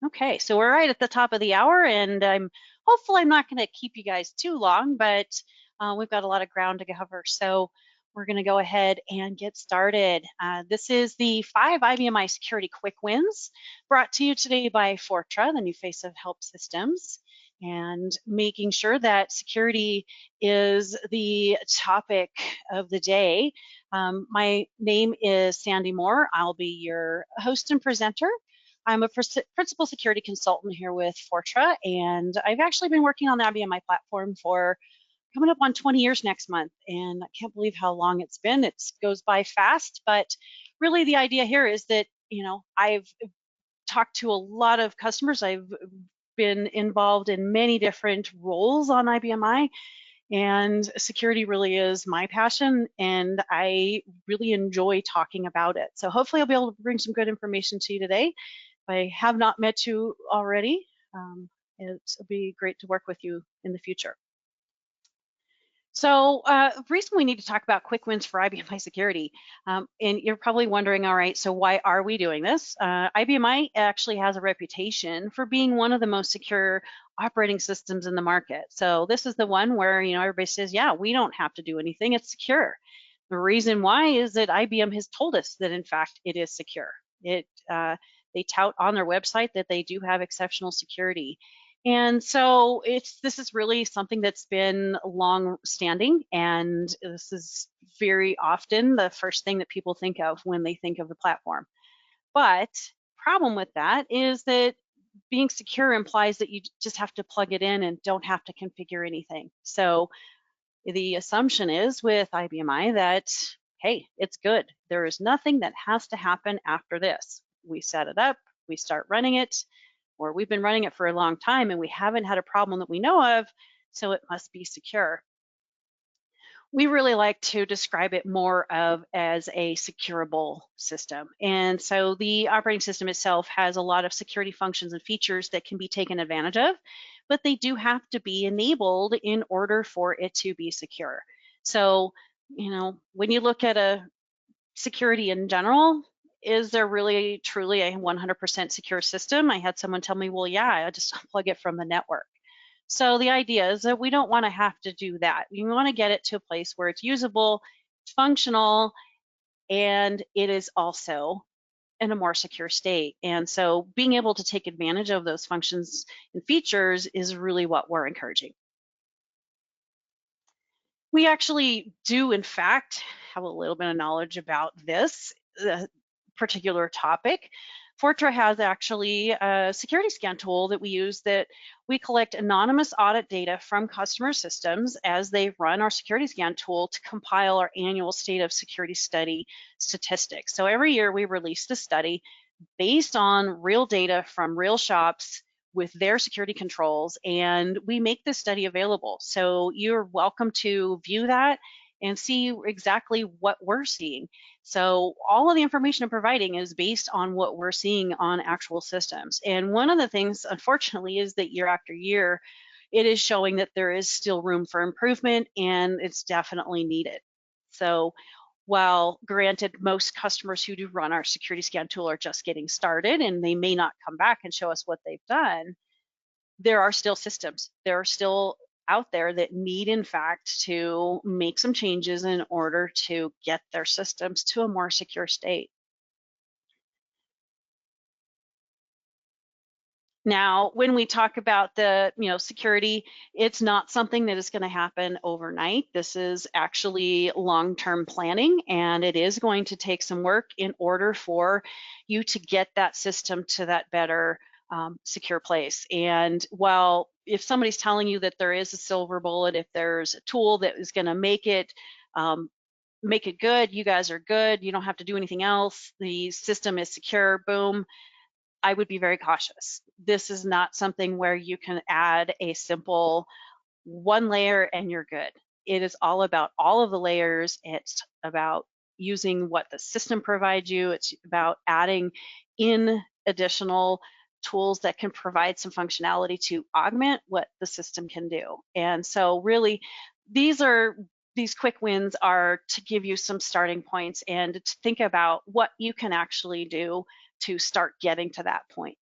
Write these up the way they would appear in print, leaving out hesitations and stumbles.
Okay, so we're right at the top of the hour, and hopefully I'm not going to keep you guys too long, but we've got a lot of ground to cover. So we're going to go ahead and get started. This is the 5 IBMI security quick wins brought to you today by Fortra, the new face of help systems, and making sure that security is the topic of the day. My name is Sandi Moore. I'll be your host and presenter. I'm a principal security consultant here with Fortra, and I've actually been working on the IBMI platform for coming up on 20 years next month, and I can't believe how long it's been. It goes by fast, but really the idea here is that, I've talked to a lot of customers. I've been involved in many different roles on IBMI, and security really is my passion, and I really enjoy talking about it. So hopefully I'll be able to bring some good information to you today. If I have not met you already, it'll be great to work with you in the future. So the reason we need to talk about quick wins for IBMI security, and you're probably wondering, all right, so why are we doing this? IBMI actually has a reputation for being one of the most secure operating systems in the market. So this is the one where, everybody says, yeah, we don't have to do anything, it's secure. The reason why is that IBM has told us that, in fact, it is secure. They tout on their website that they do have exceptional security. And so this is really something that's been long standing, and this is very often the first thing that people think of when they think of the platform. But problem with that is that being secure implies that you just have to plug it in and don't have to configure anything. So the assumption is with IBMI that, hey, it's good. There is nothing that has to happen after this. We set it up, we start running it, or we've been running it for a long time and we haven't had a problem that we know of, so it must be secure. We really like to describe it more as a secureable system. And so the operating system itself has a lot of security functions and features that can be taken advantage of, but they do have to be enabled in order for it to be secure. So, when you look at a security in general, is there really truly a 100% secure system? I had someone tell me, well, yeah, I just unplug it from the network. So the idea is that we don't want to have to do that. We want to get it to a place where it's usable, functional, and it is also in a more secure state. And so being able to take advantage of those functions and features is really what we're encouraging. We actually do, in fact, have a little bit of knowledge about this particular topic. Fortra has actually a security scan tool that we use that we collect anonymous audit data from customer systems as they run our security scan tool to compile our annual state of security study statistics. So every year we release the study based on real data from real shops with their security controls, and we make this study available. So you're welcome to view that and see exactly what we're seeing. So all of the information I'm providing is based on what we're seeing on actual systems. And one of the things, unfortunately, is that year after year, it is showing that there is still room for improvement, and it's definitely needed. So while granted, most customers who do run our security scan tool are just getting started and they may not come back and show us what they've done, there are still systems. There are still out there that need, in fact, to make some changes in order to get their systems to a more secure state. Now, when we talk about the security, it's not something that is going to happen overnight. This is actually long-term planning, and it is going to take some work in order for you to get that system to that better secure place. And while if somebody's telling you that there is a silver bullet, if there's a tool that is going to make it good, you guys are good, you don't have to do anything else, the system is secure, boom, I would be very cautious. This is not something where you can add a simple one layer and you're good. It is all about all of the layers. It's about using what the system provides you. It's about adding in additional tools that can provide some functionality to augment what the system can do. And so really, these quick wins are to give you some starting points and to think about what you can actually do to start getting to that point.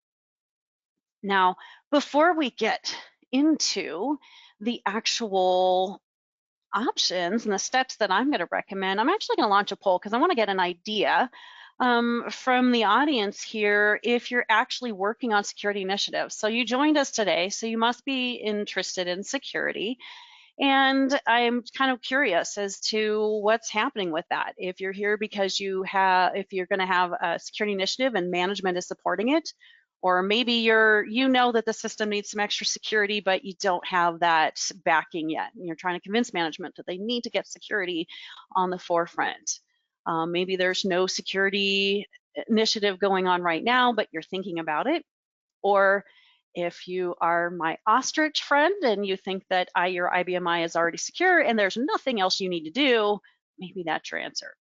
Now, before we get into the actual options and the steps that I'm going to recommend, I'm actually going to launch a poll because I want to get an idea from the audience here if you're actually working on security initiatives. So you joined us today, so you must be interested in security. And I'm kind of curious as to what's happening with that. If you're here because if you're going to have a security initiative and management is supporting it, or maybe you know that the system needs some extra security, but you don't have that backing yet. And you're trying to convince management that they need to get security on the forefront. Maybe there's no security initiative going on right now, but you're thinking about it. Or if you are my ostrich friend and you think that your IBMI is already secure and there's nothing else you need to do, maybe that's your answer.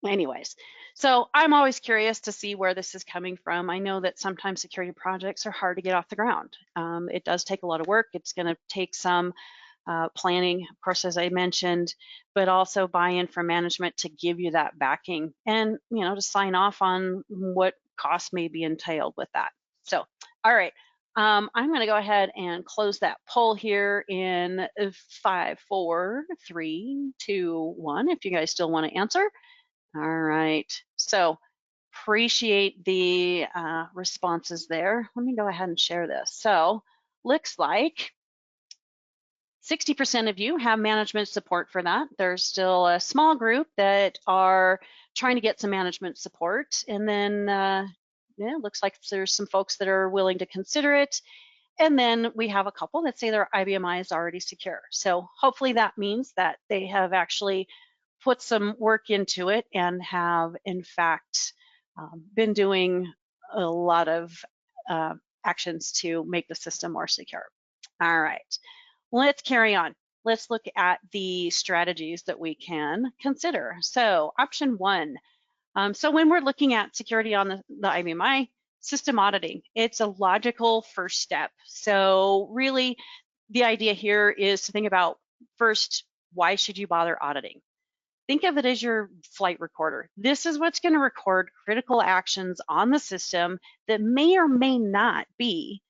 Anyways, so I'm always curious to see where this is coming from. I know that sometimes security projects are hard to get off the ground. It does take a lot of work. It's going to take some planning, of course, as I mentioned, but also buy-in from management to give you that backing and, to sign off on what costs may be entailed with that. So, all right, I'm going to go ahead and close that poll here in 5, 4, 3, 2, 1, if you guys still want to answer. All right, so appreciate the responses there. Let me go ahead and share this. So, looks like 60% of you have management support for that. There's still a small group that are trying to get some management support. And then, yeah, it looks like there's some folks that are willing to consider it. And then we have a couple that say their IBMI is already secure. So hopefully that means that they have actually put some work into it and have, in fact, been doing a lot of actions to make the system more secure. All right. Let's carry on. Let's look at the strategies that we can consider. So option 1, so when we're looking at security on the IBMI, system auditing, it's a logical first step. So really the idea here is to think about first, why should you bother auditing? Think of it as your flight recorder. This is what's going to record critical actions on the system that may or may not be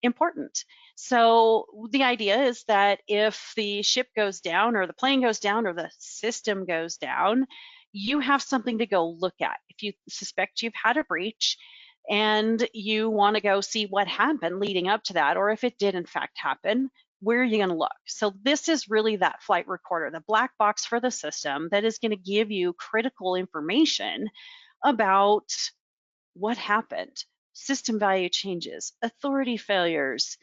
important. So the idea is that if the ship goes down or the plane goes down or the system goes down, you have something to go look at. If you suspect you've had a breach and you want to go see what happened leading up to that, or if it did in fact happen, where are you going to look? So this is really that flight recorder, the black box for the system that is going to give you critical information about what happened, system value changes, authority failures,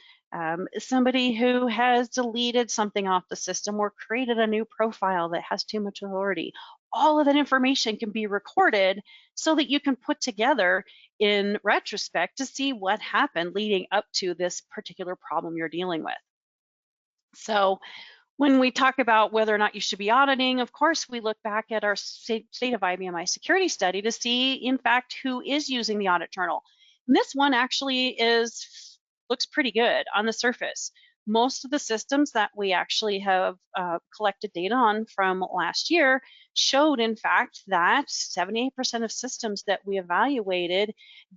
somebody who has deleted something off the system or created a new profile that has too much authority. All of that information can be recorded so that you can put together in retrospect to see what happened leading up to this particular problem you're dealing with. So when we talk about whether or not you should be auditing, of course, we look back at our state of IBMI security study to see, in fact, who is using the audit journal. And this one actually looks pretty good on the surface. Most of the systems that we actually have collected data on from last year showed, in fact, that 78% of systems that we evaluated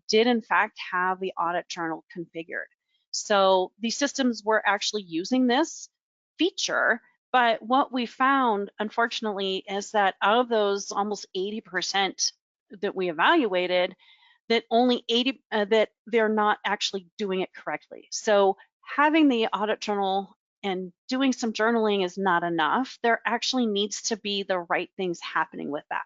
did, in fact, have the audit journal configured. So these systems were actually using this feature, but what we found, unfortunately, is that out of those almost 80% that we evaluated, that only 80 that they're not actually doing it correctly. So having the audit journal and doing some journaling is not enough. There actually needs to be the right things happening with that.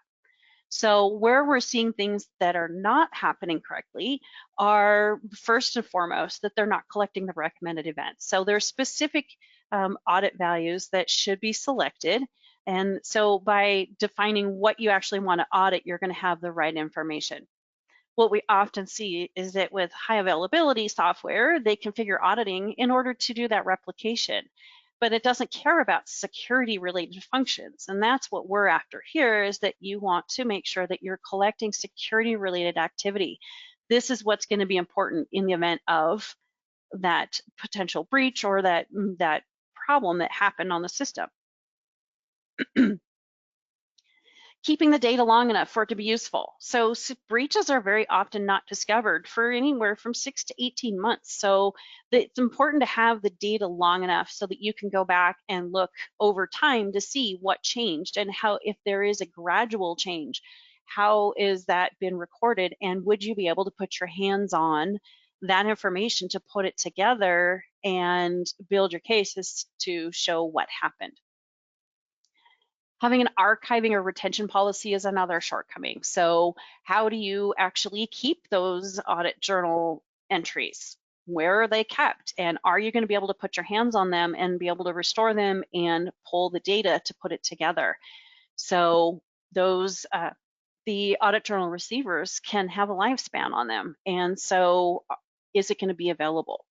So where we're seeing things that are not happening correctly are first and foremost that they're not collecting the recommended events. So there's specific audit values that should be selected. And so by defining what you actually want to audit, you're going to have the right information. What we often see is that with high availability software, they configure auditing in order to do that replication, but it doesn't care about security related functions. And that's what we're after here, is that you want to make sure that you're collecting security related activity. This is what's going to be important in the event of that potential breach or that problem that happened on the system. keeping the data long enough for it to be useful. So breaches are very often not discovered for anywhere from 6 to 18 months. So it's important to have the data long enough so that you can go back and look over time to see what changed and how, if there is a gradual change, how is that been recorded, and would you be able to put your hands on that information to put it together and build your cases to show what happened. Having an archiving or retention policy is another shortcoming. So how do you actually keep those audit journal entries? Where are they kept? And are you going to be able to put your hands on them and be able to restore them and pull the data to put it together? So those, the audit journal receivers can have a lifespan on them. And so is it going to be available?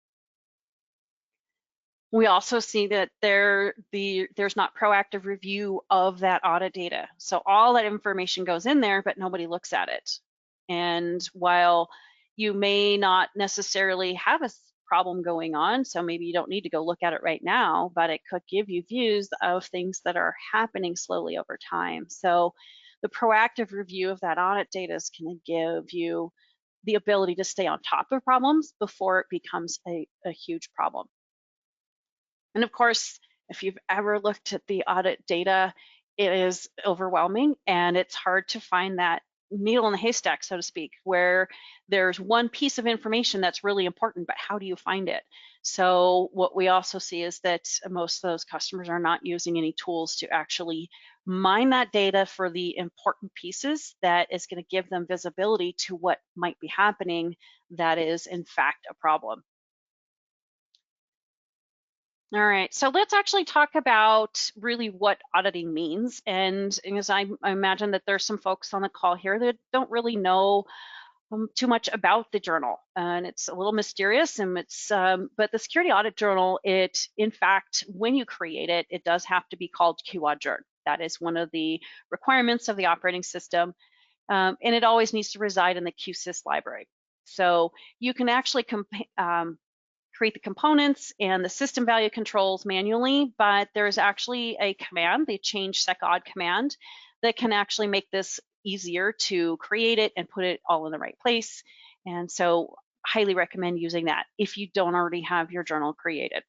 We also see that there's not proactive review of that audit data. So all that information goes in there, but nobody looks at it. And while you may not necessarily have a problem going on, so maybe you don't need to go look at it right now, but it could give you views of things that are happening slowly over time. So the proactive review of that audit data is going to give you the ability to stay on top of problems before it becomes a huge problem. And of course, if you've ever looked at the audit data, it is overwhelming and it's hard to find that needle in the haystack, so to speak, where there's one piece of information that's really important, but how do you find it? So what we also see is that most of those customers are not using any tools to actually mine that data for the important pieces that is going to give them visibility to what might be happening that is in fact a problem. All right, so let's actually talk about really what auditing means. And as I imagine that there's some folks on the call here that don't really know too much about the journal, and it's a little mysterious. And it's but the security audit journal, it in fact, when you create it, it does have to be called QAudJourn. That is one of the requirements of the operating system, and it always needs to reside in the QSys library. So you can actually create the components and the system value controls manually, but there's actually a command, the change secaud command, that can actually make this easier to create it and put it all in the right place. And so highly recommend using that if you don't already have your journal created.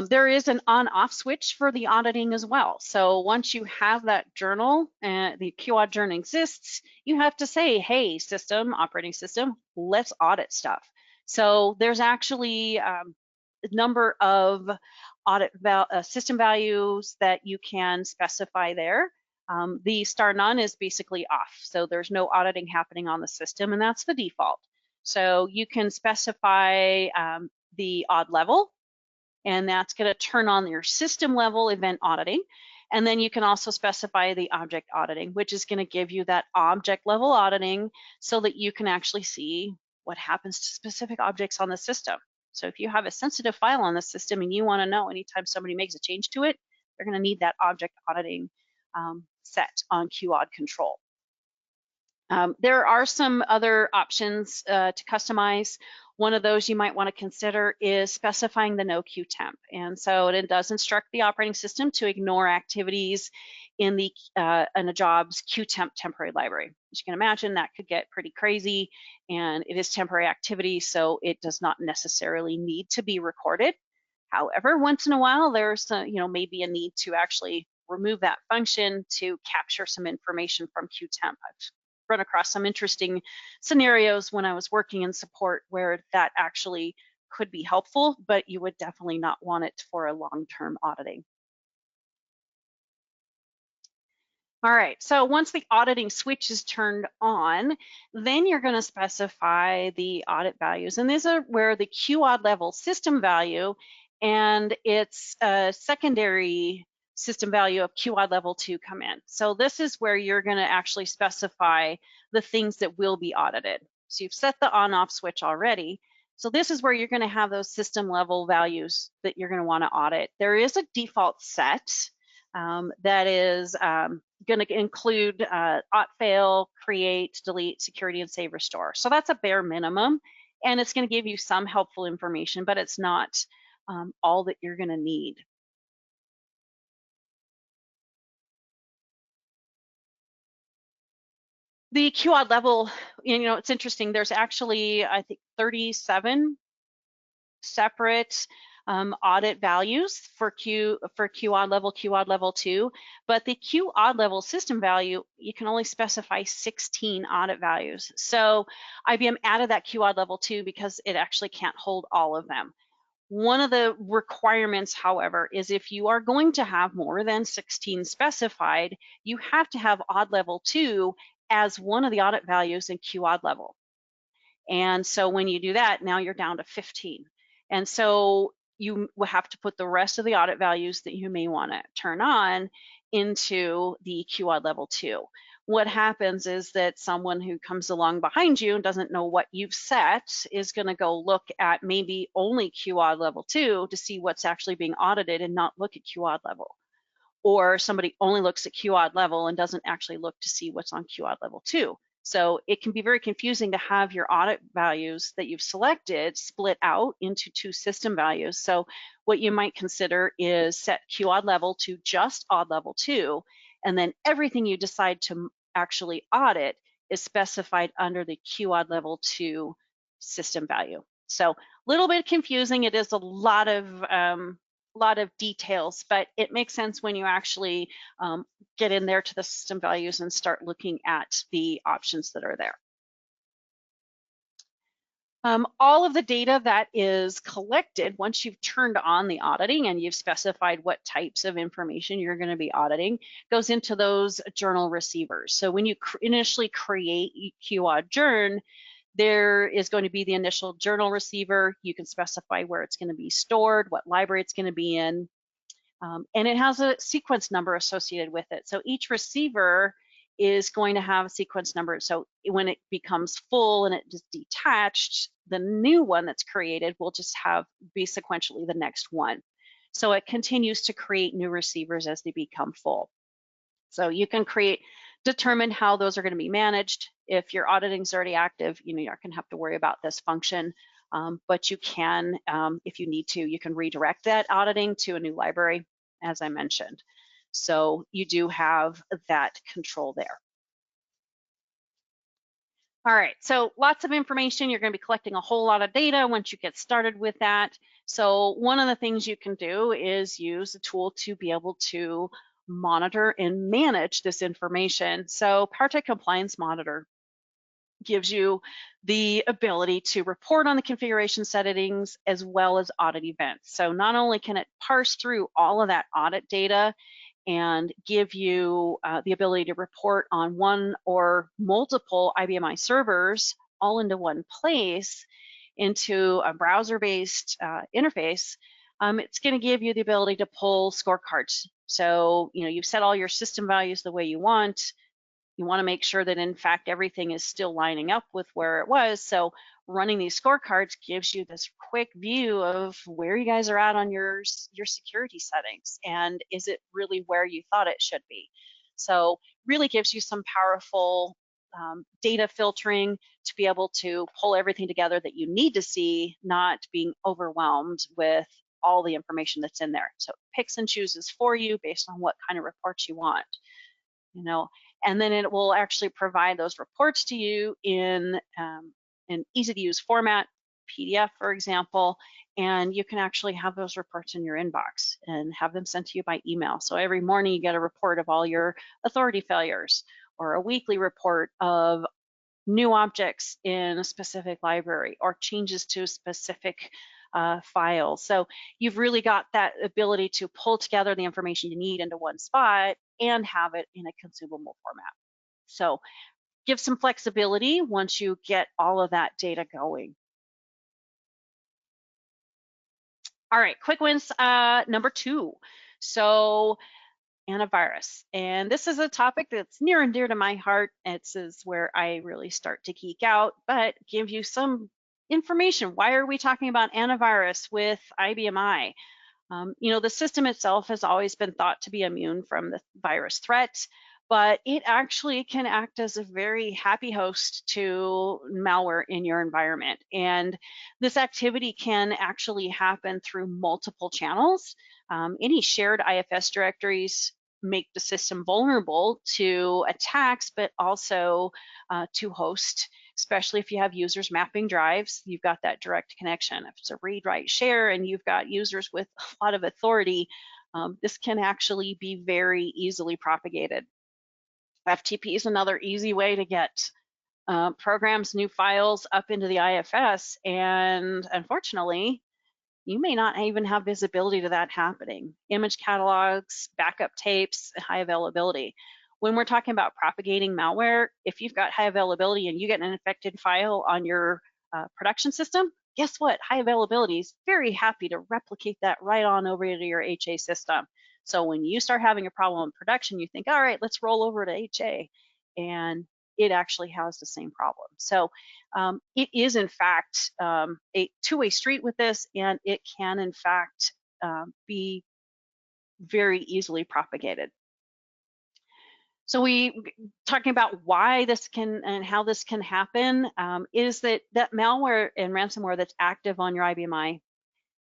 There is an on-off switch for the auditing as well. So once you have that journal and the QAudJourn exists, you have to say, hey, system, operating system, let's audit stuff. So there's actually a number of audit system values that you can specify there. The star none is basically off. So there's no auditing happening on the system, and that's the default. So you can specify the odd level, and that's going to turn on your system level event auditing. And then you can also specify the object auditing, which is going to give you that object level auditing so that you can actually see what happens to specific objects on the system. So if you have a sensitive file on the system and you want to know anytime somebody makes a change to it, they're going to need that object auditing set on QAud control. There are some other options to customize. One of those you might want to consider is specifying the no Q temp. And so it does instruct the operating system to ignore activities in a job's Q temp temporary library. As you can imagine, that could get pretty crazy, and it is temporary activity, so it does not necessarily need to be recorded. However, once in a while, there's maybe a need to actually remove that function to capture some information from Q temp. I've run across some interesting scenarios when I was working in support where that actually could be helpful, but you would definitely not want it for a long-term auditing. All right, so once the auditing switch is turned on, then you're going to specify the audit values. And these are where the QAud level system value and its secondary system value of QAud level 2 come in. So this is where you're going to actually specify the things that will be audited. So you've set the on-off switch already. So this is where you're going to have those system level values that you're going to want to audit. There is a default set that is going to include auth fail, create, delete, security, and save restore. So that's a bare minimum, and it's going to give you some helpful information, but it's not all that you're going to need. The QAud level, it's interesting. There's actually, I think, 37 separate audit values for QAud level 2, but the QAud level system value, you can only specify 16 audit values. So IBM added that QAud level 2 because it actually can't hold all of them. One of the requirements, however, is if you are going to have more than 16 specified, you have to have aud level 2 as one of the audit values in QAud level. And so when you do that, now you're down to 15. And so you will have to put the rest of the audit values that you may want to turn on into the QAud level 2. What happens is that someone who comes along behind you and doesn't know what you've set is going to go look at maybe only QAud level 2 to see what's actually being audited and not look at QAud level. Or somebody only looks at QAud level and doesn't actually look to see what's on QAud level 2. So it can be very confusing to have your audit values that you've selected split out into 2 system values. So what you might consider is set QAud level to just aud level 2, and then everything you decide to actually audit is specified under the QAud level 2 system value. So a little bit confusing. It is a lot of details, but it makes sense when you actually get in there to the system values and start looking at the options that are there. All of the data that is collected once you've turned on the auditing and you've specified what types of information you're going to be auditing goes into those journal receivers. So when you initially create QAud Journ, there is going to be the initial journal receiver. You can specify where it's going to be stored, what library it's going to be in, and it has a sequence number associated with it. So each receiver is going to have a sequence number. So when it becomes full and it is detached, the new one that's created will just be sequentially the next one. So it continues to create new receivers as they become full. So you can determine how those are going to be managed. If your auditing is already active, you're not going to have to worry about this function, but you can, if you need to, you can redirect that auditing to a new library, as I mentioned. So you do have that control there. All right, so lots of information. You're going to be collecting a whole lot of data once you get started with that. So one of the things you can do is use a tool to be able to monitor and manage this information. So Powertech Compliance Monitor gives you the ability to report on the configuration settings as well as audit events. So not only can it parse through all of that audit data and give you the ability to report on one or multiple IBMI servers all into one place into a browser-based interface, it's going to give you the ability to pull scorecards. So, you've set all your system values the way you want. You want to make sure that, in fact, everything is still lining up with where it was. So running these scorecards gives you this quick view of where you guys are at on your security settings, and is it really where you thought it should be. So really gives you some powerful data filtering to be able to pull everything together that you need to see, not being overwhelmed with all the information that's in there. So it picks and chooses for you based on what kind of reports you want, and then it will actually provide those reports to you in an easy to use format, PDF, for example, and you can actually have those reports in your inbox and have them sent to you by email. So every morning you get a report of all your authority failures, or a weekly report of new objects in a specific library or changes to specific files. So you've really got that ability to pull together the information you need into one spot and have it in a consumable format. So give some flexibility once you get all of that data going. All right, quick wins, number 2. So antivirus. And this is a topic that's near and dear to my heart. This is where I really start to geek out, but give you some information. Why are we talking about antivirus with IBMI? The system itself has always been thought to be immune from the virus threat, but it actually can act as a very happy host to malware in your environment. And this activity can actually happen through multiple channels. Any shared IFS directories, make the system vulnerable to attacks, but also to host, especially if you have users mapping drives, you've got that direct connection. If it's a read, write, share, and you've got users with a lot of authority, this can actually be very easily propagated. FTP is another easy way to get programs, new files up into the IFS, and unfortunately, you may not even have visibility to that happening. Image catalogs, backup tapes, high availability. When we're talking about propagating malware, if you've got high availability and you get an infected file on your production system, guess what? High availability is very happy to replicate that right on over to your HA system. So when you start having a problem in production, you think, all right, let's roll over to HA. And it actually has the same problem. So it is, in fact, a two-way street with this, and it can, in fact, be very easily propagated. So we talking about why this can and how this can happen is that malware and ransomware that's active on your IBMI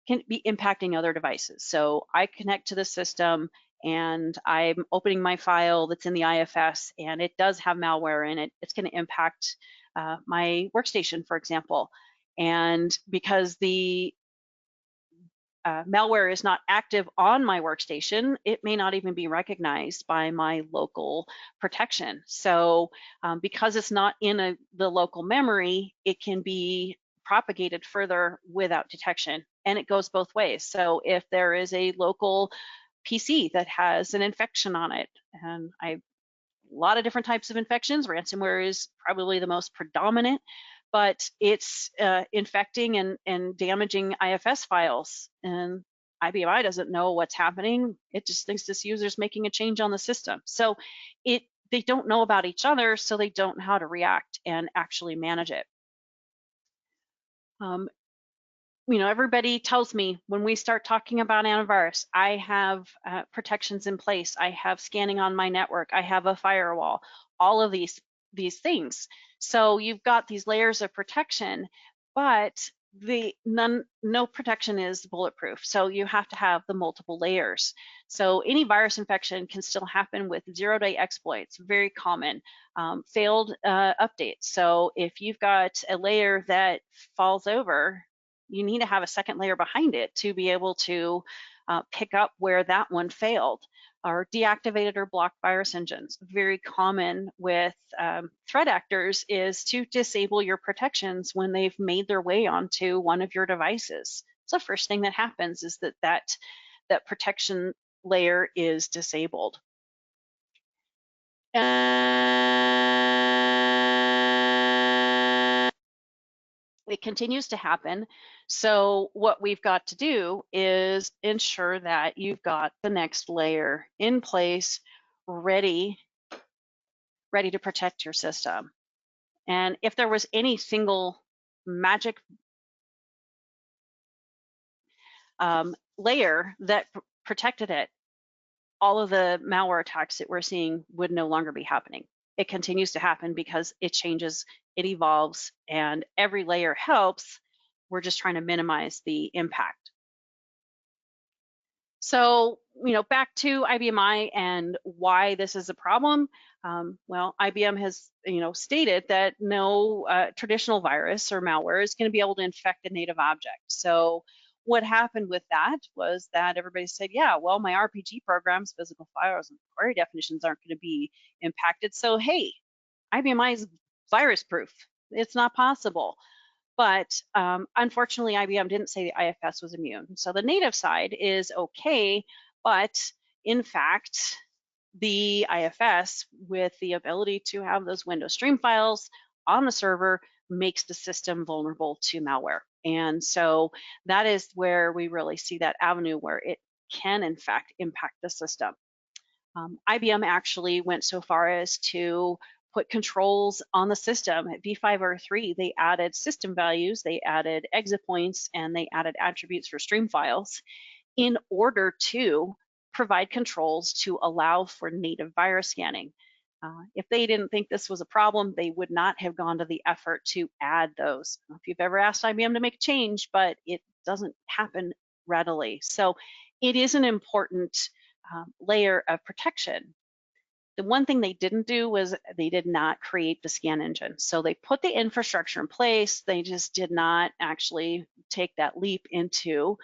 can be impacting other devices. So I connect to the system and I'm opening my file that's in the IFS and it does have malware in it. It's going to impact my workstation, for example. And because the malware is not active on my workstation, it may not even be recognized by my local protection. So because it's not in the local memory, it can be propagated further without detection. And it goes both ways. So if there is a local PC that has an infection on it, and a lot of different types of infections, ransomware is probably the most predominant, but it's infecting and damaging IFS files. And IBMI doesn't know what's happening. It just thinks this user's making a change on the system. So they don't know about each other, so they don't know how to react and actually manage it. Everybody tells me when we start talking about antivirus, I have protections in place. I have scanning on my network. I have a firewall. All of these things. So you've got these layers of protection, but no protection is bulletproof. So you have to have the multiple layers. So any virus infection can still happen with zero-day exploits, very common. Failed updates. So if you've got a layer that falls over, you need to have a second layer behind it to be able to pick up where that one failed. Or deactivated or blocked virus engines. Very common with threat actors is to disable your protections when they've made their way onto one of your devices. So the first thing that happens is that protection layer is disabled. It continues to happen. So what we've got to do is ensure that you've got the next layer in place, ready to protect your system. And if there was any single magic layer that protected it, all of the malware attacks that we're seeing would no longer be happening. It continues to happen because it changes, it evolves, and every layer helps. We're just trying to minimize the impact. So, back to IBMI and why this is a problem. Well, IBM has, stated that no traditional virus or malware is going to be able to infect a native object. So what happened with that was that everybody said, yeah, well, my RPG programs, physical files, and query definitions aren't going to be impacted. So, hey, IBMI is virus proof. It's not possible. But unfortunately, IBM didn't say the IFS was immune. So the native side is okay, but in fact, the IFS with the ability to have those Windows stream files on the server makes the system vulnerable to malware. And so that is where we really see that avenue where it can, in fact, impact the system. IBM actually went so far as to put controls on the system. At V503, they added system values, they added exit points, and they added attributes for stream files in order to provide controls to allow for native virus scanning. If they didn't think this was a problem, they would not have gone to the effort to add those. I don't know if you've ever asked IBM to make a change, but it doesn't happen readily. So it is an important layer of protection. The one thing they didn't do was they did not create the scan engine. So they put the infrastructure in place. They just did not actually take that leap into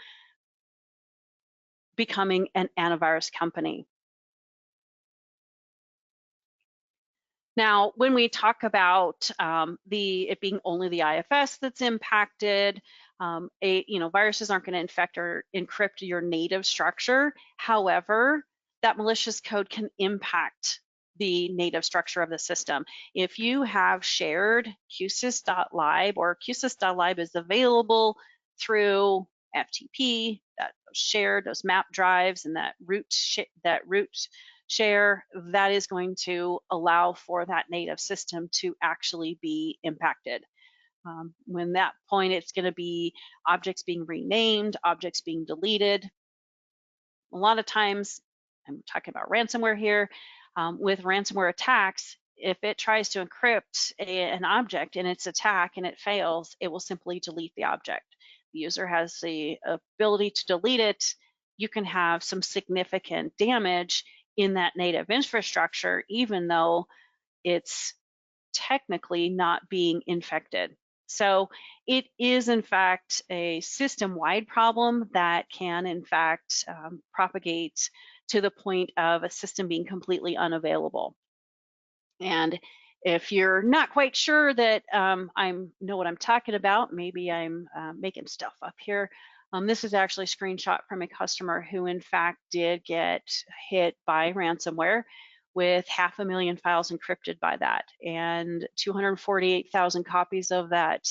becoming an antivirus company. Now, when we talk about it being only the IFS that's impacted, viruses aren't going to infect or encrypt your native structure. However, that malicious code can impact the native structure of the system. If you have shared qsys.lib, or qsys.lib is available through FTP, that shared those map drives and that root share, that is going to allow for that native system to actually be impacted. When that point, it's going to be objects being renamed, objects being deleted. A lot of times, I'm talking about ransomware here, with ransomware attacks, if it tries to encrypt an object in its attack and it fails, it will simply delete the object. The user has the ability to delete it. You can have some significant damage in that native infrastructure, even though it's technically not being infected. So it is, in fact, a system-wide problem that can, in fact, propagate to the point of a system being completely unavailable. And if you're not quite sure that I know what I'm talking about, maybe I'm making stuff up here. This is actually a screenshot from a customer who, in fact, did get hit by ransomware with 500,000 files encrypted by that, and 248,000 copies of that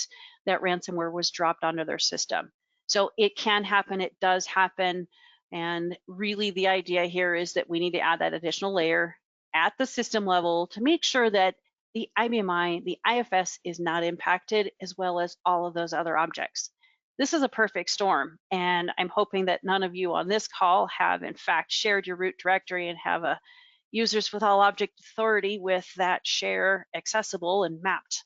ransomware was dropped onto their system. So it can happen, it does happen, and really the idea here is that we need to add that additional layer at the system level to make sure that the IBMI, the IFS, is not impacted, as well as all of those other objects. This is a perfect storm, and I'm hoping that none of you on this call have, in fact, shared your root directory and have a users with all object authority with that share accessible and mapped,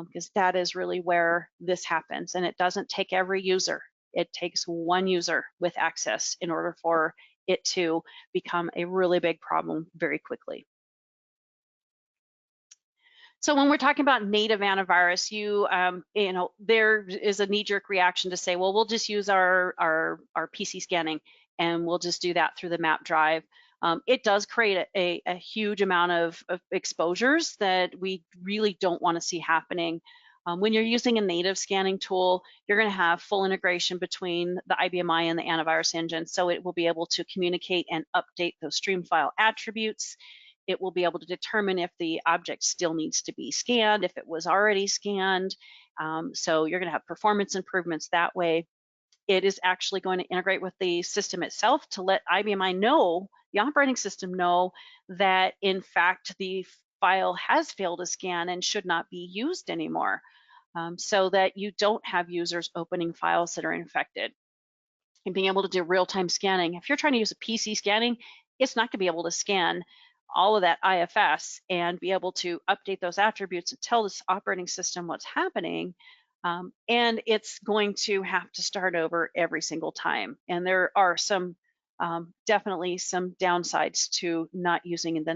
because that is really where this happens. And it doesn't take every user. It takes one user with access in order for it to become a really big problem very quickly. So when we're talking about native antivirus, there is a knee-jerk reaction to say, well, we'll just use our PC scanning, and we'll just do that through the map drive. It does create a huge amount of exposures that we really don't want to see happening. When you're using a native scanning tool, you're going to have full integration between the IBMI and the antivirus engine, so it will be able to communicate and update those stream file attributes. It will be able to determine if the object still needs to be scanned, if it was already scanned. So you're going to have performance improvements that way. It is actually going to integrate with the system itself to let IBMI know, the operating system know, that in fact the file has failed to scan and should not be used anymore, so that you don't have users opening files that are infected. And being able to do real-time scanning. If you're trying to use a PC scanning, it's not going to be able to scan all of that IFS and be able to update those attributes and tell this operating system what's happening. And it's going to have to start over every single time. And there are some definitely some downsides to not using a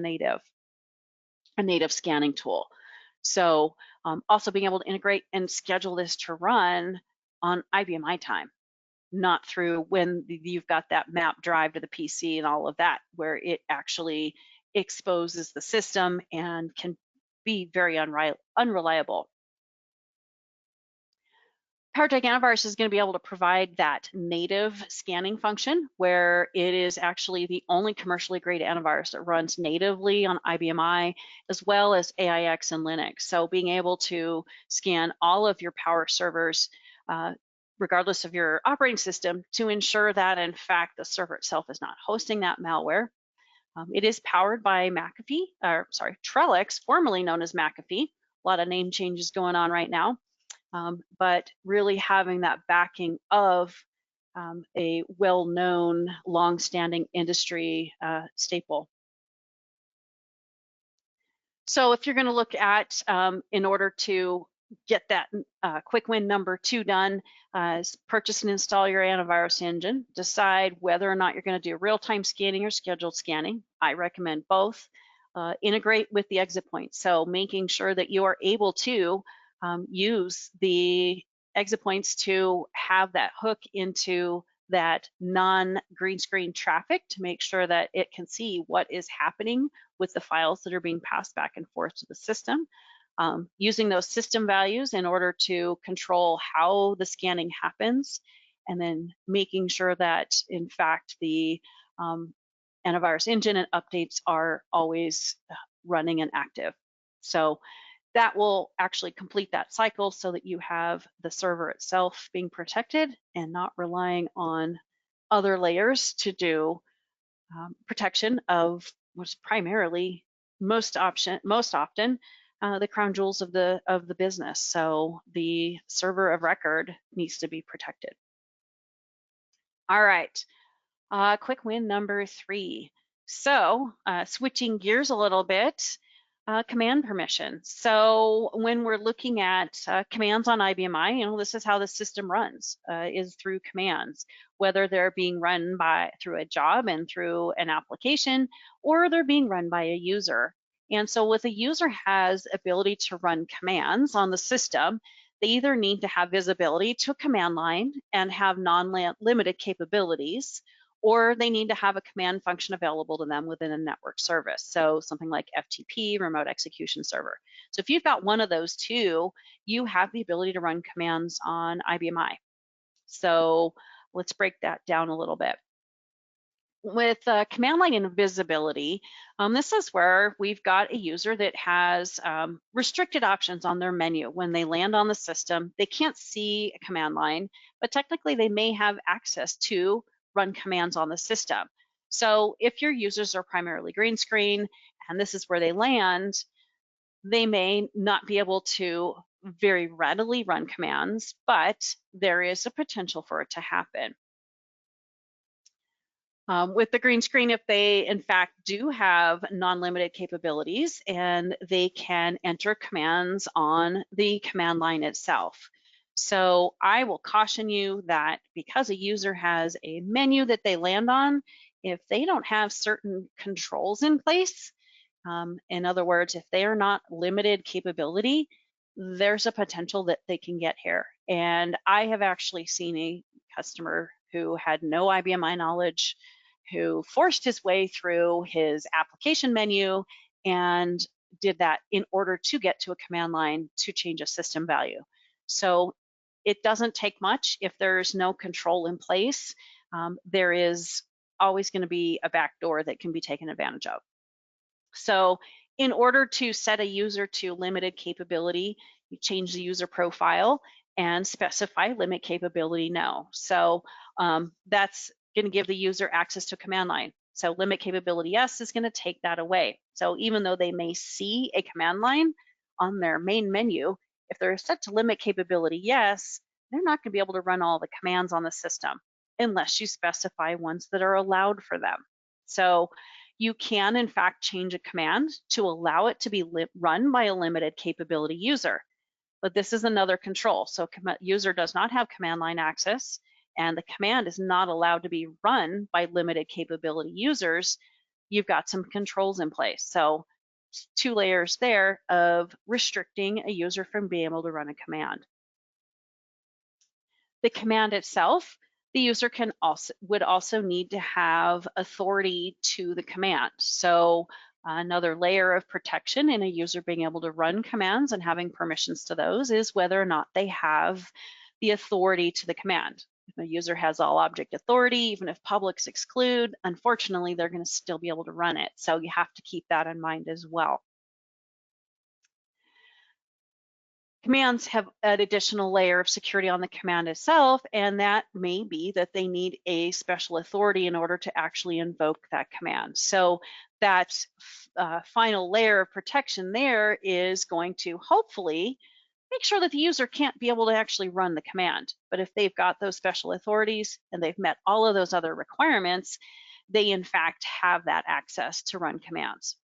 native scanning tool. So also being able to integrate and schedule this to run on IBMI time, not through when you've got that map drive to the PC and all of that, where it actually exposes the system and can be very unreliable. Powertech Antivirus is going to be able to provide that native scanning function, where it is actually the only commercially grade antivirus that runs natively on IBMI, as well as AIX and Linux. So being able to scan all of your Power servers, regardless of your operating system, to ensure that in fact the server itself is not hosting that malware. It is powered by Trellix, formerly known as McAfee. A lot of name changes going on right now, but really having that backing of a well-known, long-standing industry staple. So if you're going to look at, in order to get that quick win number 2 done. Purchase and install your antivirus engine. Decide whether or not you're going to do real-time scanning or scheduled scanning. I recommend both. Integrate with the exit point. So making sure that you are able to use the exit points to have that hook into that non-green screen traffic to make sure that it can see what is happening with the files that are being passed back and forth to the system. Using those system values in order to control how the scanning happens, and then making sure that, in fact, the antivirus engine and updates are always running and active. So that will actually complete that cycle so that you have the server itself being protected and not relying on other layers to do protection of what's primarily most often the crown jewels of the business. So the server of record needs to be protected. All right, quick win number 3. So switching gears a little bit, command permissions. So when we're looking at commands on IBMI, this is how the system runs, is through commands, whether they're being run through a job and through an application, or they're being run by a user. And so if a user has ability to run commands on the system, they either need to have visibility to a command line and have non-limited capabilities, or they need to have a command function available to them within a network service. So something like FTP, remote execution server. So if you've got one of those two, you have the ability to run commands on IBMI. So let's break that down a little bit. With command line invisibility, this is where we've got a user that has restricted options on their menu. When they land on the system, they can't see a command line, but technically they may have access to run commands on the system. So if your users are primarily green screen and this is where they land, they may not be able to very readily run commands, but there is a potential for it to happen. With the green screen, if they in fact do have non-limited capabilities and they can enter commands on the command line itself. So I will caution you that because a user has a menu that they land on, if they don't have certain controls in place, in other words, if they are not limited capability, there's a potential that they can get here. And I have actually seen a customer who had no IBMI knowledge, who forced his way through his application menu and did that in order to get to a command line to change a system value. So it doesn't take much. If there's no control in place, there is always going to be a backdoor that can be taken advantage of. So in order to set a user to limited capability, you change the user profile and specify limit capability no. So that's going to give the user access to a command line. So limit capability yes is going to take that away. So even though they may see a command line on their main menu, if they're set to limit capability yes, they're not going to be able to run all the commands on the system unless you specify ones that are allowed for them. So you can, in fact, change a command to allow it to be run by a limited capability user. But this is another control. So user does not have command line access, and the command is not allowed to be run by limited capability users. You've got some controls in place. So 2 layers there of restricting a user from being able to run a command. The command itself, the user would also need to have authority to the command. So another layer of protection in a user being able to run commands and having permissions to those is whether or not they have the authority to the command. If a user has all object authority, even if publics exclude, unfortunately, they're going to still be able to run it. So you have to keep that in mind as well. Commands have an additional layer of security on the command itself, and that may be that they need a special authority in order to actually invoke that command. So that final layer of protection there is going to hopefully make sure that the user can't be able to actually run the command. But if they've got those special authorities and they've met all of those other requirements, they in fact have that access to run commands.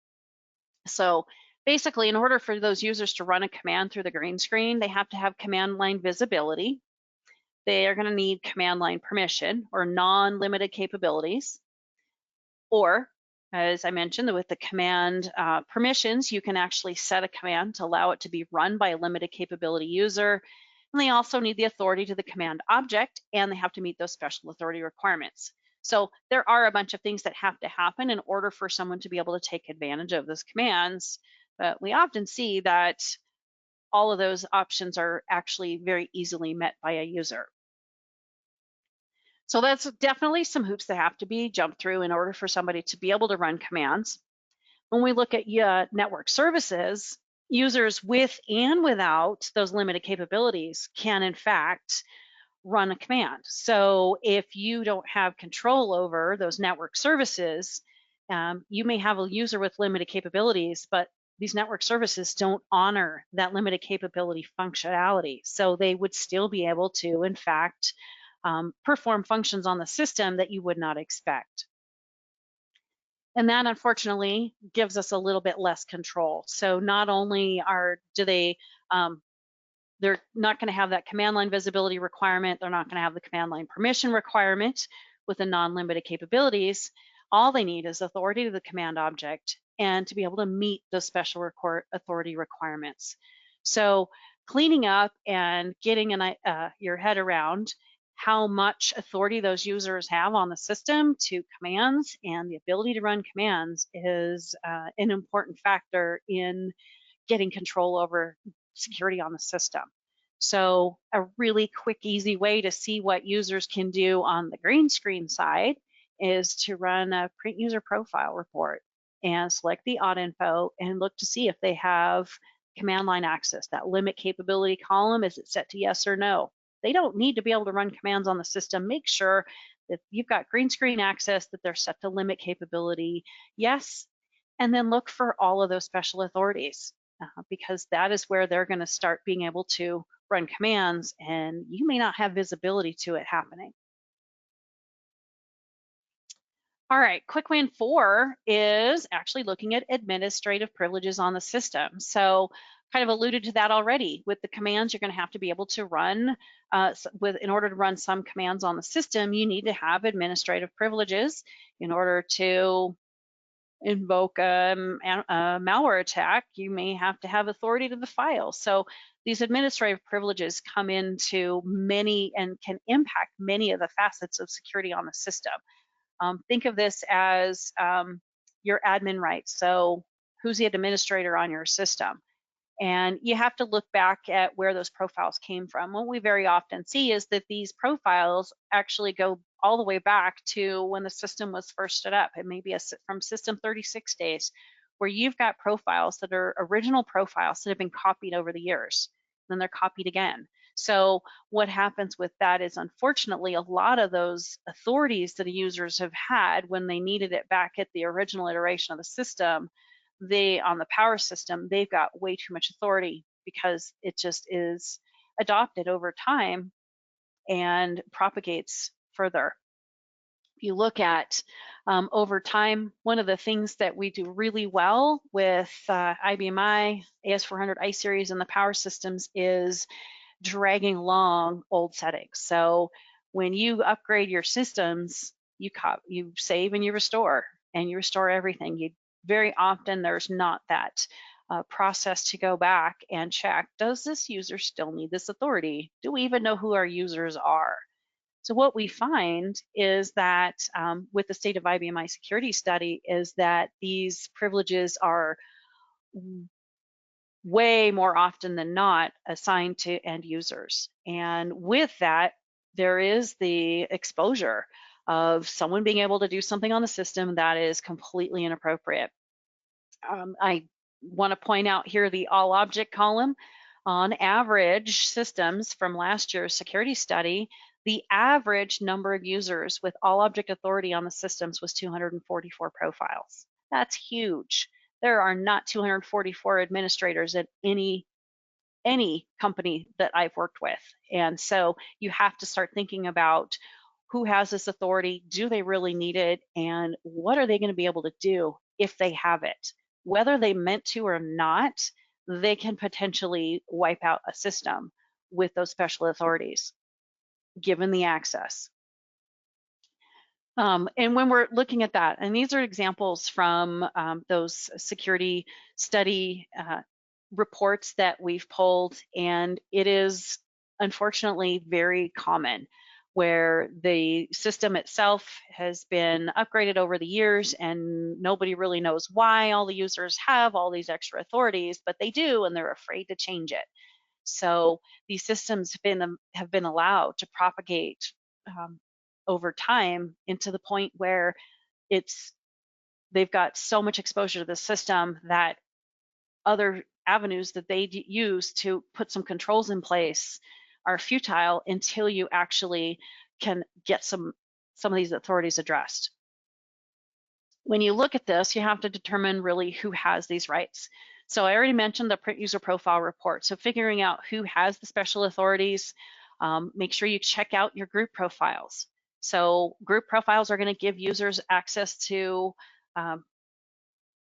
So Basically, in order for those users to run a command through the green screen, they have to have command line visibility. They are going to need command line permission or non-limited capabilities. Or, as I mentioned, with the command permissions, you can actually set a command to allow it to be run by a limited capability user. And they also need the authority to the command object, and they have to meet those special authority requirements. So there are a bunch of things that have to happen in order for someone to be able to take advantage of those commands. But we often see that all of those options are actually very easily met by a user. So that's definitely some hoops that have to be jumped through in order for somebody to be able to run commands. When we look at network services, users with and without those limited capabilities can in fact run a command. So if you don't have control over those network services, you may have a user with limited capabilities, but these network services don't honor that limited capability functionality. So they would still be able to, in fact, perform functions on the system that you would not expect. And that unfortunately gives us a little bit less control. So not only they're not going to have that command line visibility requirement, they're not going to have the command line permission requirement with the non-limited capabilities. All they need is authority to the command object and to be able to meet those special authority requirements. So cleaning up and getting your head around how much authority those users have on the system to commands and the ability to run commands is an important factor in getting control over security on the system. So a really quick, easy way to see what users can do on the green screen side is to run a print user profile report and select the audit info and look to see if they have command line access. That limit capability column, is it set to yes or no? They don't need to be able to run commands on the system. Make sure that you've got green screen access, that they're set to limit capability, yes, and then look for all of those special authorities because that is where they're going to start being able to run commands, and you may not have visibility to it happening. All right, quick win 4 is actually looking at administrative privileges on the system. So kind of alluded to that already. With the commands, you're going to have to be able to run, in order to run some commands on the system, you need to have administrative privileges in order to invoke a malware attack. You may have to have authority to the file. So these administrative privileges come into many and can impact many of the facets of security on the system. Think of this as your admin rights. So who's the administrator on your system? And you have to look back at where those profiles came from. What we very often see is that these profiles actually go all the way back to when the system was first stood up. It may be from system 36 days, where you've got profiles that are original profiles that have been copied over the years. Then they're copied again. So what happens with that is, unfortunately, a lot of those authorities that the users have had when they needed it back at the original iteration of the system, on the power system, they've got way too much authority because it just is adopted over time and propagates further. If you look at over time, one of the things that we do really well with IBM AS400 iSeries and the power systems is dragging along old settings. So when you upgrade your systems, you save and you restore everything. Very often there's not that process to go back and check, does this user still need this authority? Do we even know who our users are? So what we find is that with the State of IBM Security study is that these privileges are way more often than not assigned to end users. And with that, there is the exposure of someone being able to do something on the system that is completely inappropriate. I want to point out here the all object column. On average, systems from last year's security study, the average number of users with all object authority on the systems was 244 profiles. That's huge. There are not 244 administrators at any company that I've worked with. And so you have to start thinking about who has this authority, do they really need it, and what are they going to be able to do if they have it? whether they meant to or not, they can potentially wipe out a system with those special authorities, given the access. And when we're looking at that, and these are examples from those security study reports that we've pulled, and it is unfortunately very common where the system itself has been upgraded over the years and nobody really knows why all the users have all these extra authorities, but they do, and they're afraid to change it. So these systems have been allowed to propagate over time into the point where they've got so much exposure to the system that other avenues that they use to put some controls in place are futile until you actually can get some of these authorities addressed. When you look at this, you have to determine really who has these rights. So I already mentioned the user profile report. So figuring out who has the special authorities, make sure you check out your group profiles. So group profiles are going to give users access to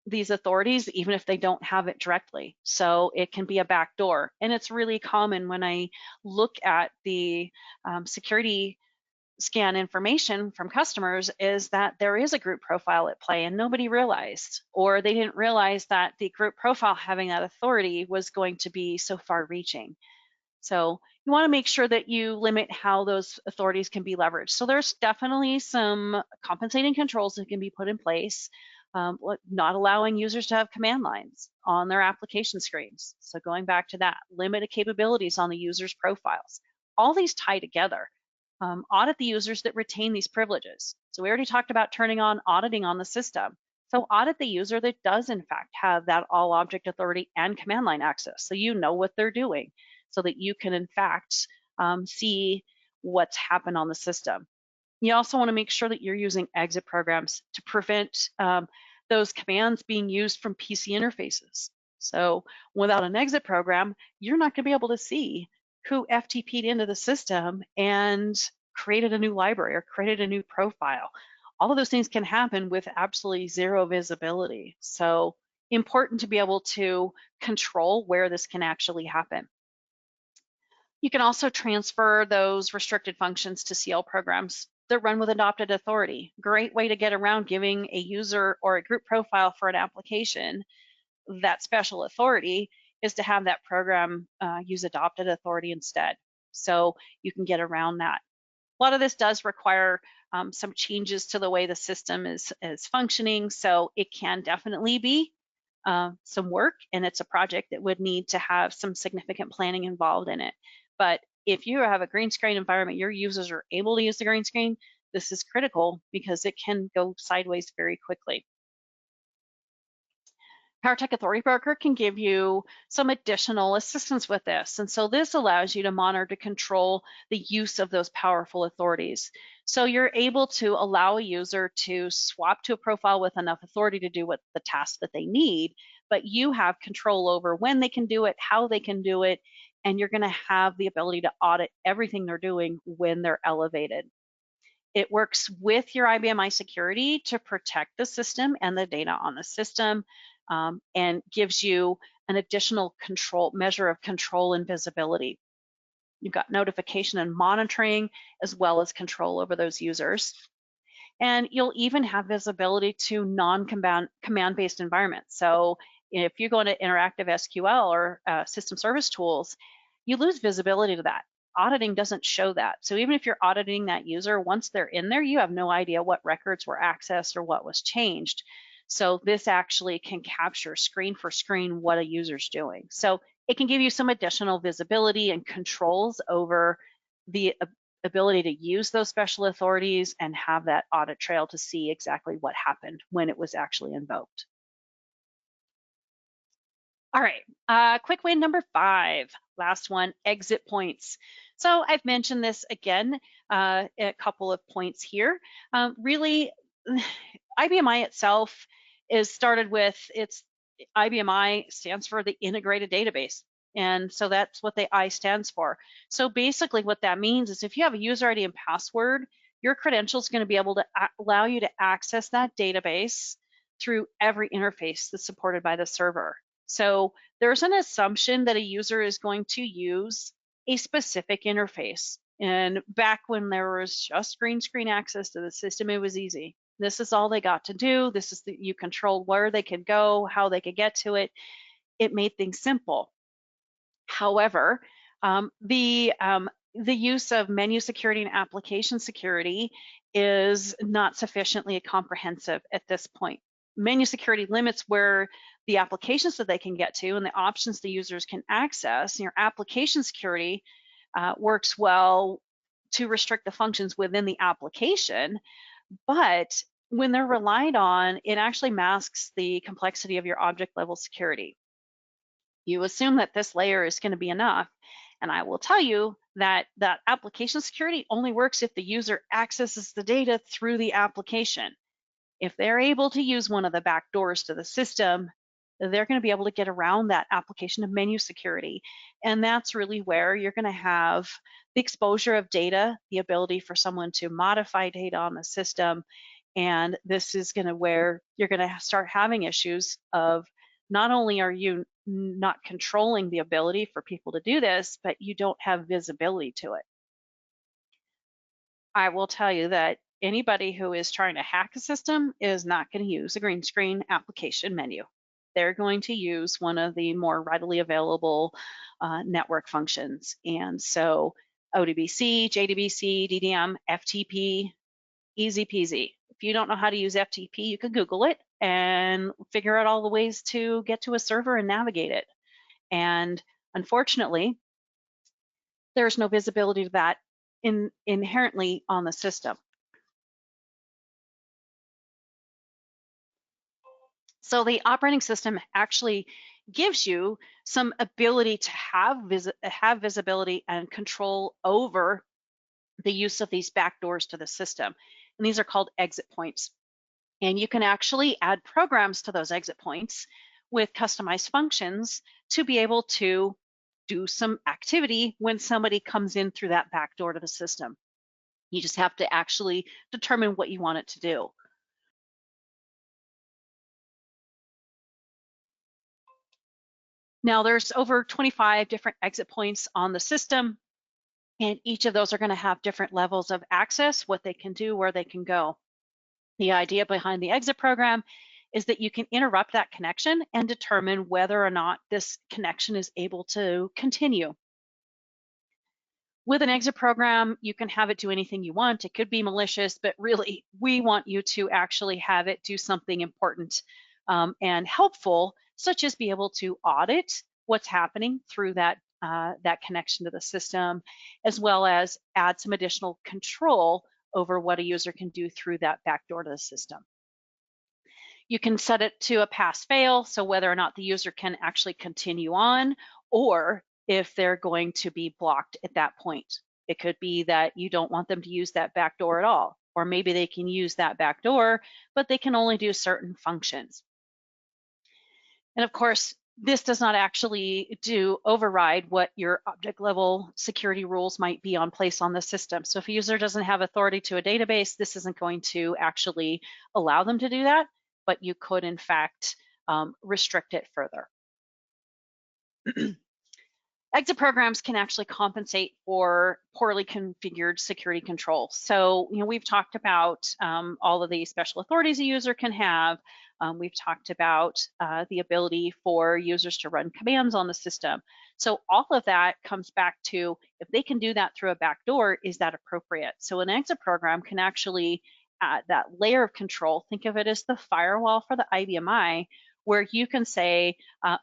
these authorities, even if they don't have it directly. So it can be a backdoor. And it's really common when I look at the security scan information from customers is that there is a group profile at play and nobody realized, or they didn't realize that the group profile having that authority was going to be so far reaching. So you want to make sure that you limit how those authorities can be leveraged. So there's definitely some compensating controls that can be put in place, not allowing users to have command lines on their application screens. So going back to that, limited capabilities on the user's profiles. All these tie together. Audit the users that retain these privileges. So we already talked about turning on auditing on the system. So audit the user that does in fact have that all object authority and command line access, so you know what they're doing, so that you can in fact see what's happened on the system. You also want to make sure that you're using exit programs to prevent those commands being used from PC interfaces. So without an exit program, you're not going to be able to see who FTP'd into the system and created a new library or created a new profile. All of those things can happen with absolutely zero visibility. So important to be able to control where this can actually happen. You can also transfer those restricted functions to CL programs that run with adopted authority. Great way to get around giving a user or a group profile for an application that special authority is to have that program use adopted authority instead. So you can get around that. A lot of this does require some changes to the way the system is functioning, so it can definitely be some work, and it's a project that would need to have some significant planning involved in it. But if you have a green screen environment, your users are able to use the green screen, this is critical because it can go sideways very quickly. Powertech Authority Broker can give you some additional assistance with this. And so this allows you to monitor, to control the use of those powerful authorities. So you're able to allow a user to swap to a profile with enough authority to do what the task that they need, but you have control over when they can do it, how they can do it, and you're going to have the ability to audit everything they're doing when they're elevated. It works with your IBM iSecurity to protect the system and the data on the system, and gives you an additional measure of control and visibility. You've got notification and monitoring, as well as control over those users. And you'll even have visibility to non-command-based environments. So if you go into interactive SQL or system service tools, you lose visibility to that. Auditing doesn't show that. So even if you're auditing that user, once they're in there, you have no idea what records were accessed or what was changed. So this actually can capture screen for screen what a user's doing. So it can give you some additional visibility and controls over the ability to use those special authorities and have that audit trail to see exactly what happened when it was actually invoked. All right, quick win number 5, last one, exit points. So I've mentioned this again, a couple of points here. Really, IBMI itself is started with, IBMI stands for the integrated database. And so that's what the I stands for. So basically what that means is if you have a user ID and password, your credential is going to be able to allow you to access that database through every interface that's supported by the server. So there's an assumption that a user is going to use a specific interface. And back when there was just green screen access to the system, it was easy. This is all they got to do. This is you controlled where they could go, how they could get to it. It made things simple. However, the use of menu security and application security is not sufficiently comprehensive at this point. Menu security limits where the applications that they can get to and the options the users can access. Your application security works well to restrict the functions within the application, but when they're relied on, it actually masks the complexity of your object level security. You assume that this layer is going to be enough. And I will tell you that that application security only works if the user accesses the data through the application. If they're able to use one of the back doors to the system, they're going to be able to get around that application of menu security. And that's really where you're going to have the exposure of data, the ability for someone to modify data on the system. And this is going to where you're going to start having issues of not only are you not controlling the ability for people to do this, but you don't have visibility to it. I will tell you that anybody who is trying to hack a system is not going to use a green screen application menu. They're going to use one of the more readily available network functions. And so ODBC, JDBC, DDM, FTP, easy peasy. If you don't know how to use FTP, you can Google it and figure out all the ways to get to a server and navigate it. And unfortunately, there's no visibility to that inherently on the system. So the operating system actually gives you some ability to have visibility and control over the use of these backdoors to the system. And these are called exit points. And you can actually add programs to those exit points with customized functions to be able to do some activity when somebody comes in through that back door to the system. You just have to actually determine what you want it to do. Now there's over 25 different exit points on the system, and each of those are going to have different levels of access, what they can do, where they can go. The idea behind the exit program is that you can interrupt that connection and determine whether or not this connection is able to continue. With an exit program, you can have it do anything you want. It could be malicious, but really, we want you to actually have it do something important and helpful, such as be able to audit what's happening through that connection to the system, as well as add some additional control over what a user can do through that backdoor to the system. You can set it to a pass-fail, so whether or not the user can actually continue on, or if they're going to be blocked at that point. It could be that you don't want them to use that backdoor at all, or maybe they can use that backdoor, but they can only do certain functions. And of course, this does not actually override what your object level security rules might be on place on the system. So if a user doesn't have authority to a database, this isn't going to actually allow them to do that, but you could in fact restrict it further. Exit programs can actually compensate for poorly configured security controls. So, we've talked about all of the special authorities a user can have. We've talked about the ability for users to run commands on the system. So all of that comes back to, if they can do that through a backdoor, is that appropriate? So an exit program can actually add that layer of control. Think of it as the firewall for the IBM, where you can say,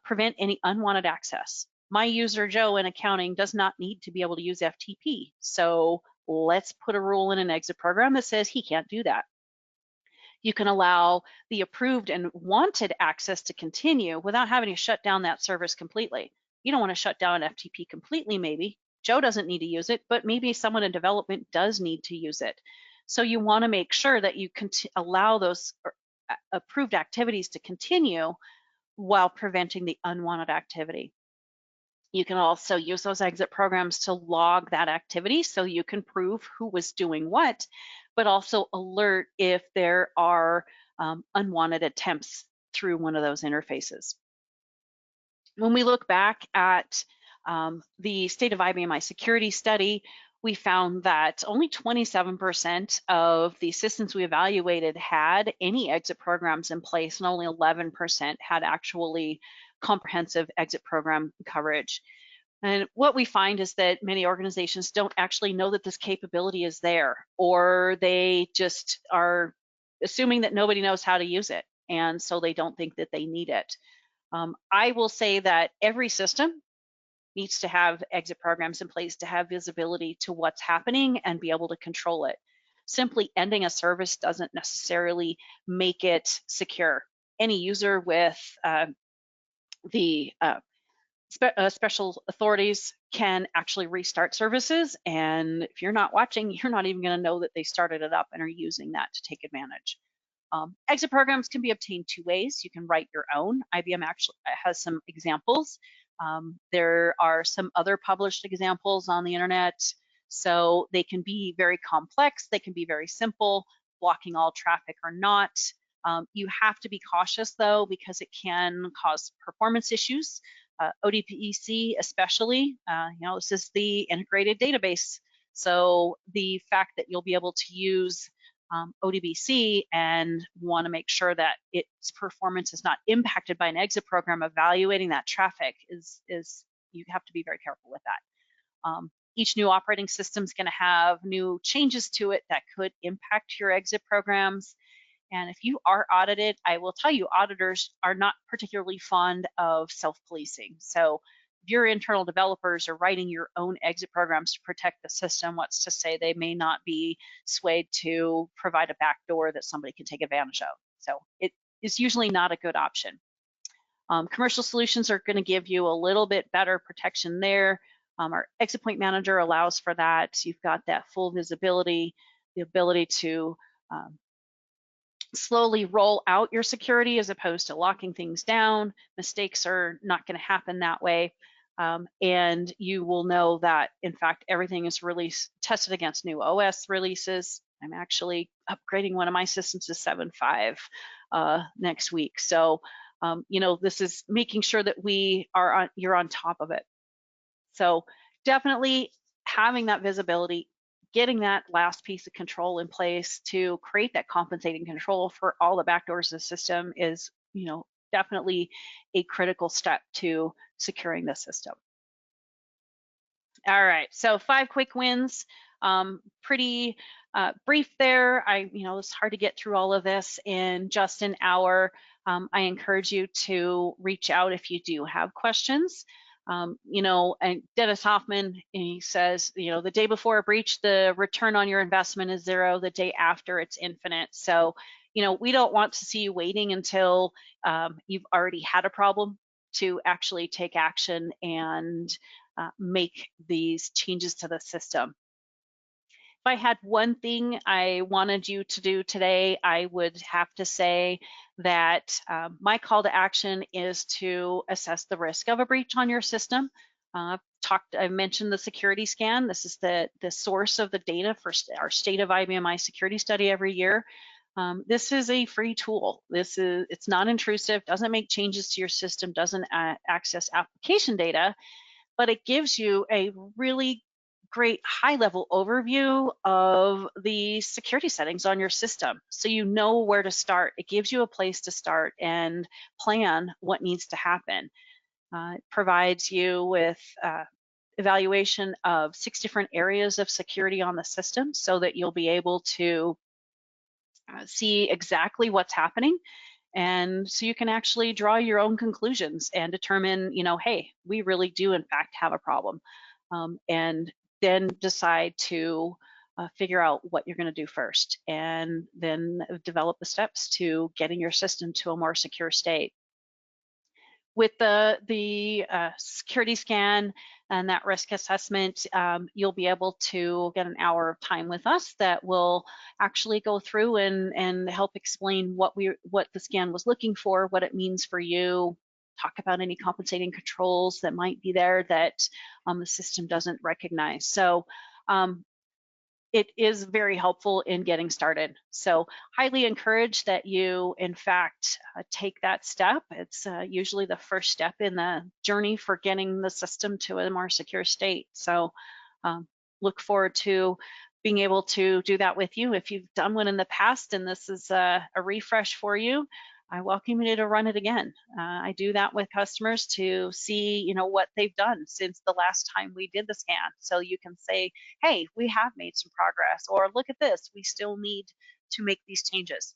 prevent any unwanted access. My user Joe in accounting does not need to be able to use FTP. So let's put a rule in an exit program that says he can't do that. You can allow the approved and wanted access to continue without having to shut down that service completely. You don't want to shut down FTP completely, maybe. Joe doesn't need to use it, but maybe someone in development does need to use it. So you want to make sure that you can allow those approved activities to continue while preventing the unwanted activity. You can also use those exit programs to log that activity so you can prove who was doing what, but also alert if there are unwanted attempts through one of those interfaces. When we look back at the State of IBM Security study, we found that only 27% of the systems we evaluated had any exit programs in place, and only 11% had actually comprehensive exit program coverage. And what we find is that many organizations don't actually know that this capability is there, or they just are assuming that nobody knows how to use it, and so they don't think that they need it. I will say that every system needs to have exit programs in place to have visibility to what's happening and be able to control it. Simply ending a service doesn't necessarily make it secure. Any user with the special authorities can actually restart services, and if you're not watching, you're not even going to know that they started it up and are using that to take advantage. Exit programs can be obtained two ways. You can write your own. IBM actually has some examples. There are some other published examples on the internet. So they can be very complex. They can be very simple, blocking all traffic or not. You have to be cautious though, because it can cause performance issues. ODPEC especially, this is the integrated database. So the fact that you'll be able to use ODBC and want to make sure that its performance is not impacted by an exit program, evaluating that traffic is you have to be very careful with that. Each new operating system is going to have new changes to it that could impact your exit programs. And if you are audited, I will tell you, auditors are not particularly fond of self-policing. So if your internal developers are writing your own exit programs to protect the system, what's to say they may not be swayed to provide a backdoor that somebody can take advantage of. So it is usually not a good option. Commercial solutions are going to give you a little bit better protection there. Our exit point manager allows for that. You've got that full visibility, the ability to slowly roll out your security as opposed to locking things down. Mistakes are not going to happen that way. And you will know that, in fact, everything is tested against new OS releases. I'm actually upgrading one of my systems to 7.5 next week. So, this is making sure that you're on top of it. So definitely having that visibility, getting that last piece of control in place to create that compensating control for all the backdoors of the system is, definitely a critical step to securing the system. All right, so 5 quick wins. Pretty brief there. It's hard to get through all of this in just an hour. I encourage you to reach out if you do have questions. And Dennis Hoffman, he says, the day before a breach, the return on your investment is 0. The day after, it's infinite. So, we don't want to see you waiting until you've already had a problem to actually take action and make these changes to the system. If I had one thing I wanted you to do today, I would have to say that my call to action is to assess the risk of a breach on your system. I mentioned the security scan. This is the source of the data for our State of IBM security study every year. This is a free tool. It's not intrusive, doesn't make changes to your system, doesn't access application data, but it gives you a really great high-level overview of the security settings on your system, so you know where to start. It gives you a place to start and plan what needs to happen. It provides you with evaluation of 6 different areas of security on the system, so that you'll be able to see exactly what's happening, and so you can actually draw your own conclusions and determine, hey, we really do in fact have a problem, and then decide to figure out what you're going to do first, and then develop the steps to getting your system to a more secure state. With the security scan and that risk assessment, you'll be able to get an hour of time with us that will actually go through and help explain what the scan was looking for, what it means for you, talk about any compensating controls that might be there that the system doesn't recognize. So it is very helpful in getting started. So highly encourage that you, in fact, take that step. It's usually the first step in the journey for getting the system to a more secure state. So look forward to being able to do that with you. If you've done one in the past and this is a refresh for you, I welcome you to run it again. I do that with customers to see, what they've done since the last time we did the scan. So you can say, hey, we have made some progress, or look at this, we still need to make these changes.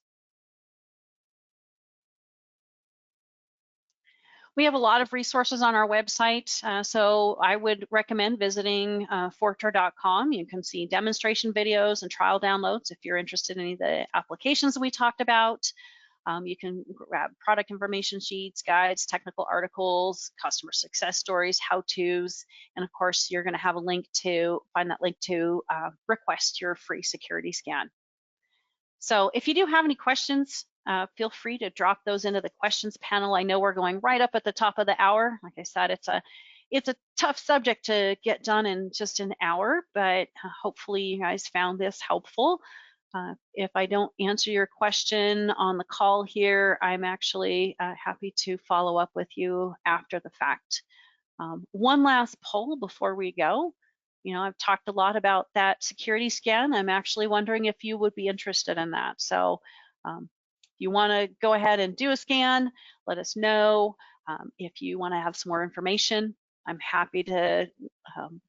We have a lot of resources on our website, so I would recommend visiting Fortran.com. You can see demonstration videos and trial downloads if you're interested in any of the applications we talked about. You can grab product information sheets, guides, technical articles, customer success stories, how-tos, and of course, you're going to have a link to find that link to request your free security scan. So if you do have any questions, feel free to drop those into the questions panel. I know we're going right up at the top of the hour. Like I said, it's a tough subject to get done in just an hour, but hopefully you guys found this helpful. If I don't answer your question on the call here, I'm actually happy to follow up with you after the fact. One last poll before we go. I've talked a lot about that security scan. I'm actually wondering if you would be interested in that. So if you want to go ahead and do a scan, let us know. If you want to have some more information, I'm happy to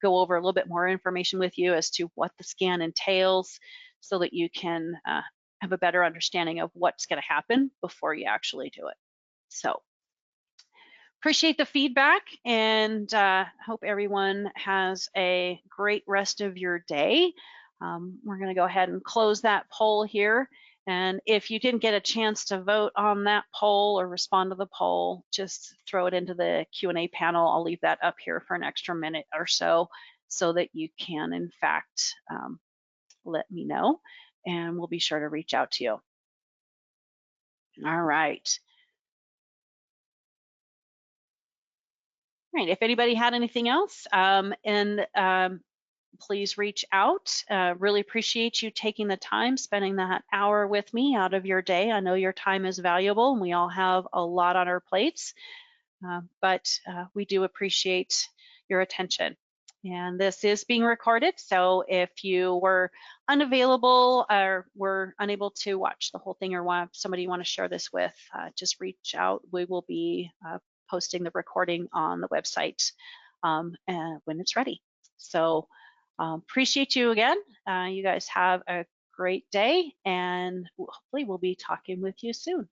go over a little bit more information with you as to what the scan entails so that you can have a better understanding of what's going to happen before you actually do it. So appreciate the feedback and hope everyone has a great rest of your day. We're going to go ahead and close that poll here. And if you didn't get a chance to vote on that poll or respond to the poll, just throw it into the Q&A panel. I'll leave that up here for an extra minute or so that you can, in fact, let me know, and we'll be sure to reach out to you. All right. Right, if anybody had anything else, please reach out. Really appreciate you taking the time, spending that hour with me out of your day. I know your time is valuable and we all have a lot on our plates, but we do appreciate your attention. And this is being recorded, so if you were unavailable or were unable to watch the whole thing or want somebody you want to share this with, just reach out. We will be posting the recording on the website when it's ready. So appreciate you again. You guys have a great day, and hopefully we'll be talking with you soon.